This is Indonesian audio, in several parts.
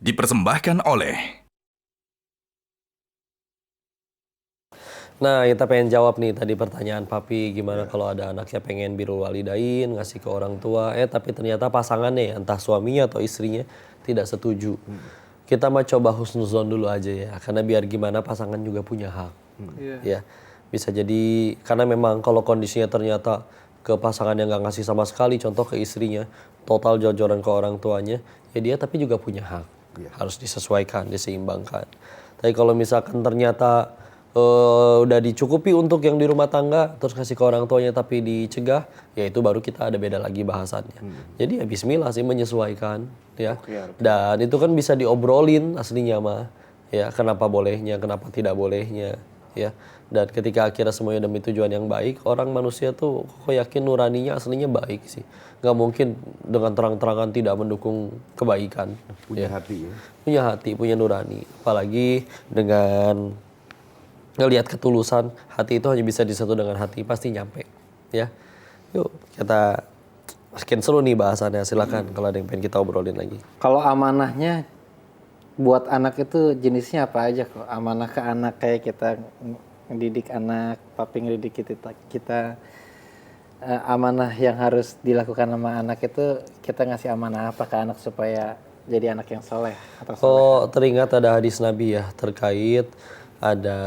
dipersembahkan oleh... Nah, kita pengen jawab nih tadi pertanyaan Papi, gimana kalau ada anaknya pengen birrul walidain, ngasih ke orang tua, tapi ternyata pasangannya, entah suaminya atau istrinya, tidak setuju. Kita mah coba husnuzon dulu aja ya, karena biar gimana pasangan juga punya hak. Ya, bisa jadi, karena memang kalau kondisinya ternyata ke pasangan yang nggak ngasih sama sekali, contoh ke istrinya, total jor-joran ke orang tuanya, ya dia tapi juga punya hak. Harus disesuaikan, diseimbangkan. Tapi kalau misalkan ternyata udah dicukupi untuk yang di rumah tangga, terus kasih ke orang tuanya tapi dicegah, ya itu baru kita ada beda lagi bahasannya. Jadi ya bismillah sih menyesuaikan, ya. Dan itu kan bisa diobrolin aslinya mah, ya kenapa bolehnya, kenapa tidak bolehnya, ya. Dan ketika akhirnya semuanya demi tujuan yang baik, orang manusia tuh kok yakin nuraninya aslinya baik sih. Nggak mungkin dengan terang-terangan tidak mendukung kebaikan. Punya hati ya. Punya hati, punya nurani. Apalagi dengan ngelihat ketulusan, hati itu hanya bisa disatu dengan hati, pasti nyampe, ya. Yuk kita makin seru nih bahasannya, silakan kalau ada yang pengen kita obrolin lagi. Kalau amanahnya buat anak itu jenisnya apa aja kok? Amanah ke anak kayak kita ngedidik anak, papi ngedidik kita amanah yang harus dilakukan sama anak itu kita ngasih amanah apa ke anak supaya jadi anak yang soleh atau soleh? Oh, teringat ada hadis Nabi ya terkait ada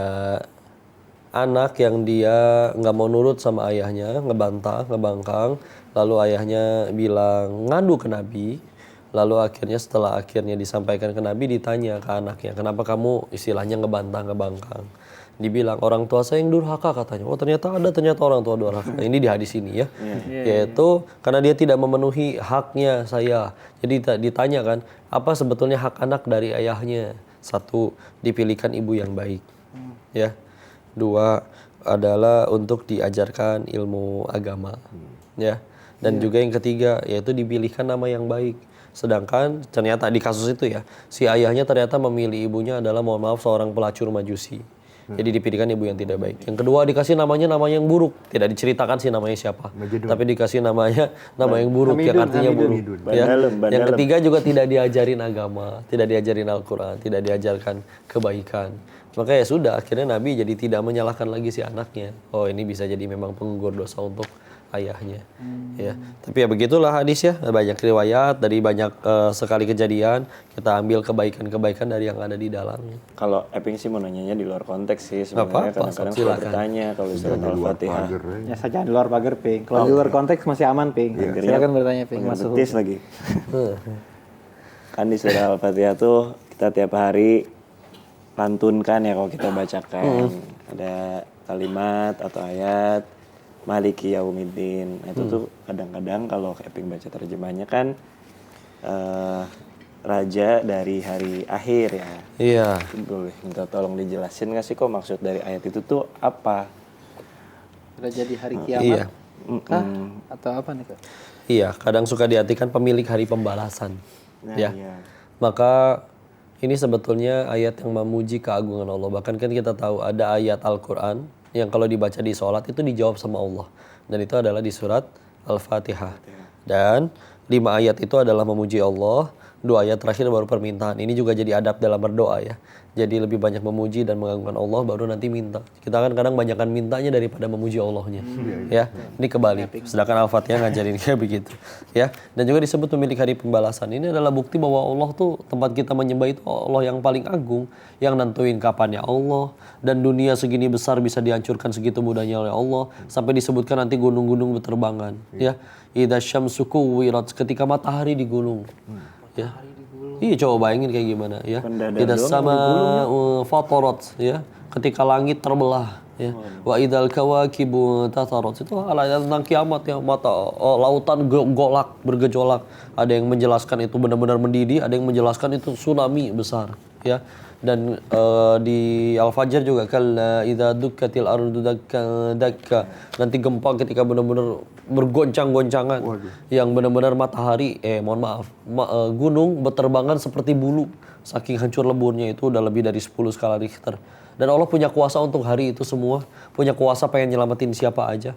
anak yang dia nggak mau nurut sama ayahnya, ngebantah, ngebangkang, lalu ayahnya bilang ngadu ke Nabi, lalu akhirnya setelah akhirnya disampaikan ke Nabi ditanya ke anaknya, kenapa kamu istilahnya ngebantah, ngebangkang? Dibilang orang tua saya yang durhaka katanya. Oh ternyata orang tua durhaka. Ini di hadis ini ya, yaitu karena dia tidak memenuhi haknya saya. Jadi ditanya kan, apa sebetulnya hak anak dari ayahnya? Satu, dipilihkan ibu yang baik, ya. Dua, adalah untuk diajarkan ilmu agama, ya. Dan juga yang ketiga, yaitu dipilihkan nama yang baik. Sedangkan ternyata di kasus itu ya, si ayahnya ternyata memilih ibunya adalah mohon maaf seorang pelacur majusi. Jadi dipilihkan ibu yang tidak baik. Yang kedua dikasih nama yang buruk. Tidak diceritakan sih namanya siapa. Tapi dikasih nama yang buruk yang artinya buruk. Ya. Yang ketiga juga tidak diajarin agama, tidak diajarin Al-Quran, tidak diajarkan kebaikan. Maka ya sudah, akhirnya Nabi jadi tidak menyalahkan lagi si anaknya. Oh ini bisa jadi memang penggugur dosa untuk ayahnya. Ya. Tapi ya begitulah hadis ya, banyak riwayat dari banyak sekali kejadian, kita ambil kebaikan-kebaikan dari yang ada di dalamnya. Kalau Eping sih mau nanyanya di luar konteks sih sebenarnya, kadang-kadang suka bertanya kalau surat Al-Fatihah. Ya saja di luar pagar, Ping. Kalau di luar konteks masih aman, Ping. Silakan bertanya, Ping. Masuk lagi. Kan di surat Al-Fatihah tuh kita tiap hari lantunkan ya kalau kita bacakan. Ada kalimat atau ayat Maliki Yaumiddin. Itu tuh kadang-kadang kalau Eping baca terjemahnya kan raja dari hari akhir ya. Iya. Boleh minta tolong dijelasin nggak sih kok maksud dari ayat itu tuh apa? Raja di hari kiamat? Iya. Atau apa nih kak? Iya, kadang suka diartikan pemilik hari pembalasan. Nah, ya. iya. Maka ini sebetulnya ayat yang memuji keagungan Allah. Bahkan kan kita tahu ada ayat Al-Quran yang kalau dibaca di sholat itu dijawab sama Allah. Dan itu adalah di surat Al-Fatihah. Dan 5 ayat itu adalah memuji Allah. 2 ayat terakhir baru permintaan. Ini juga jadi adab dalam berdoa ya. Jadi lebih banyak memuji dan mengagungkan Allah baru nanti minta. Kita kan kadang banyakkan mintanya daripada memuji Allahnya. Ya, ini kebalik. Sedangkan Al-Fatihah ngajarin kayak begitu. Ya, dan juga disebut pemilik hari pembalasan. Ini adalah bukti bahwa Allah tuh tempat kita menyembah itu Allah yang paling agung, yang nentuin kapannya Allah, dan dunia segini besar bisa dihancurkan segitu mudahnya oleh Allah, sampai disebutkan nanti gunung-gunung berterbangan. Ya, idza syamsu kuwirat, ketika matahari digulung. Ya. Iya, coba bayangin kayak gimana ya. Tidak sama fatarat ya, ketika langit terbelah ya. Wa idzal kawakibu tatarat, itu ayat tentang kiamat ya, lautan golak bergejolak. Ada yang menjelaskan itu benar-benar mendidih, ada yang menjelaskan itu tsunami besar ya. Dan di Al-Fajr juga kalla idza dukkatil ardu dakka, nanti gempa ketika benar-benar bergoncang-goncangan, yang benar-benar matahari gunung berterbangan seperti bulu, saking hancur leburnya. Itu udah lebih dari 10 skala Richter. Dan Allah punya kuasa untuk hari itu semua, punya kuasa pengen nyelamatin siapa aja.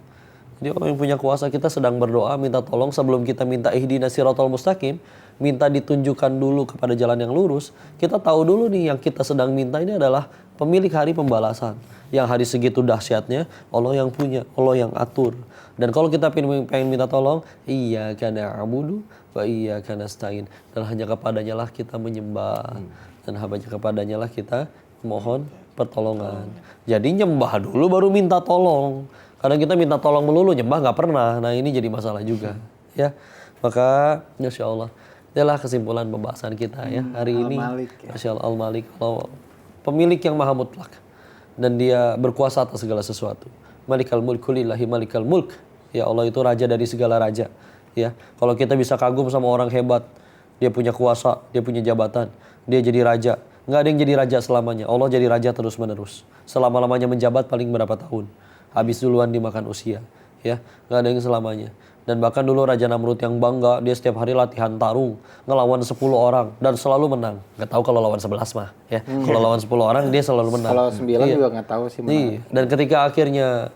Jadi Allah yang punya kuasa. Kita sedang berdoa minta tolong sebelum kita minta ihdinas siratal mustaqim, minta ditunjukkan dulu kepada jalan yang lurus. Kita tahu dulu nih yang kita sedang minta ini adalah pemilik hari pembalasan. Yang hari segitu dahsyatnya Allah yang punya, Allah yang atur. Dan kalau kita pengen minta tolong, iyyaka na'budu wa iyyaka nasta'in. Dan hanya kepadanya lah kita menyembah. Dan hanya kepadanya lah kita mohon pertolongan. Jadi nyembah dulu baru minta tolong. Kadang kita minta tolong melulu, nyembah nggak pernah. Nah ini jadi masalah juga. Ya, maka Masya Allah. Itulah kesimpulan pembahasan kita ya hari ini. Al-Malik, ya. Masya Allah, Al-Malik. Allah, pemilik yang maha mutlak. Dan dia berkuasa atas segala sesuatu. Malikal mulku lillahi malikal mulk. Ya Allah itu raja dari segala raja. Ya, kalau kita bisa kagum sama orang hebat, dia punya kuasa, dia punya jabatan, dia jadi raja. Nggak ada yang jadi raja selamanya. Allah jadi raja terus menerus. Selama-lamanya menjabat paling berapa tahun. Habis duluan dimakan usia. Ya, nggak ada yang selamanya. Dan bahkan dulu Raja Namrud yang bangga, dia setiap hari latihan tarung, ngelawan 10 orang dan selalu menang. Nggak tahu kalau lawan 11 mah, ya. Kalau lawan 10 orang dia selalu menang. Kalau 9 juga nggak tahu sih. Iya. Dan ketika akhirnya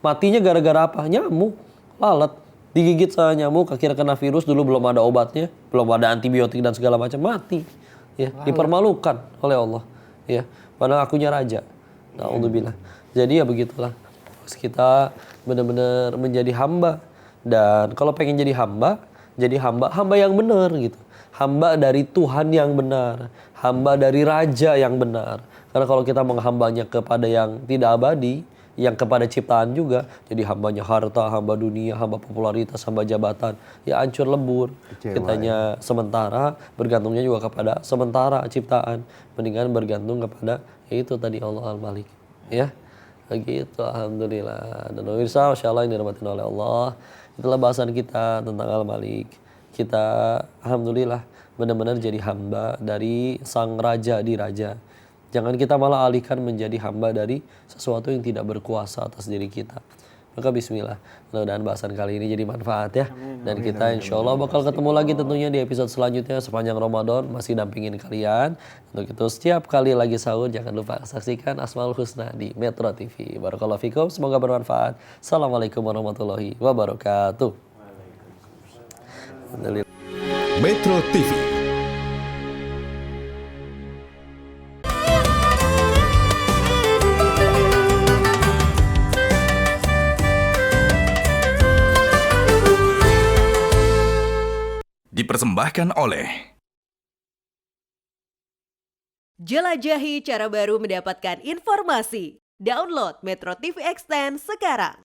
matinya gara-gara apa? Nyamuk, lalat, digigit sama nyamuk, akhirnya kena virus, dulu belum ada obatnya, belum ada antibiotik dan segala macam, mati. Ya, dipermalukan oleh Allah. Ya, padahal akunya raja. Na'udzubillah. Jadi ya begitulah. Terus kita benar-benar menjadi hamba. Dan kalau pengen jadi hamba yang benar gitu. Hamba dari Tuhan yang benar, hamba dari raja yang benar. Karena kalau kita menghambanya kepada yang tidak abadi, yang kepada ciptaan juga, jadi hambanya harta, hamba dunia, hamba popularitas, hamba jabatan, ya hancur lebur. Kitanya sementara, bergantungnya juga kepada sementara ciptaan. Mendingan bergantung kepada itu tadi Allah Al-Malik. Ya, begitu alhamdulillah. Dan pemirsa, masyaallah ini dirahmati oleh Allah. Itulah bahasan kita tentang Al-Malik. Kita alhamdulillah benar-benar jadi hamba dari sang raja di raja. Jangan kita malah alihkan menjadi hamba dari sesuatu yang tidak berkuasa atas diri kita. Maka bismillah, mudah-mudahan bahasan kali ini jadi manfaat ya. Dan kita insya Allah bakal ketemu lagi tentunya di episode selanjutnya sepanjang Ramadan. Masih dampingin kalian. Untuk itu setiap kali lagi sahur jangan lupa saksikan Asmaul Husna di Metro TV. Barakallahu fikum, semoga bermanfaat. Assalamualaikum warahmatullahi wabarakatuh. Metro TV. Dipersembahkan oleh Jelajahi cara baru mendapatkan informasi. Download Metro TV Extend sekarang.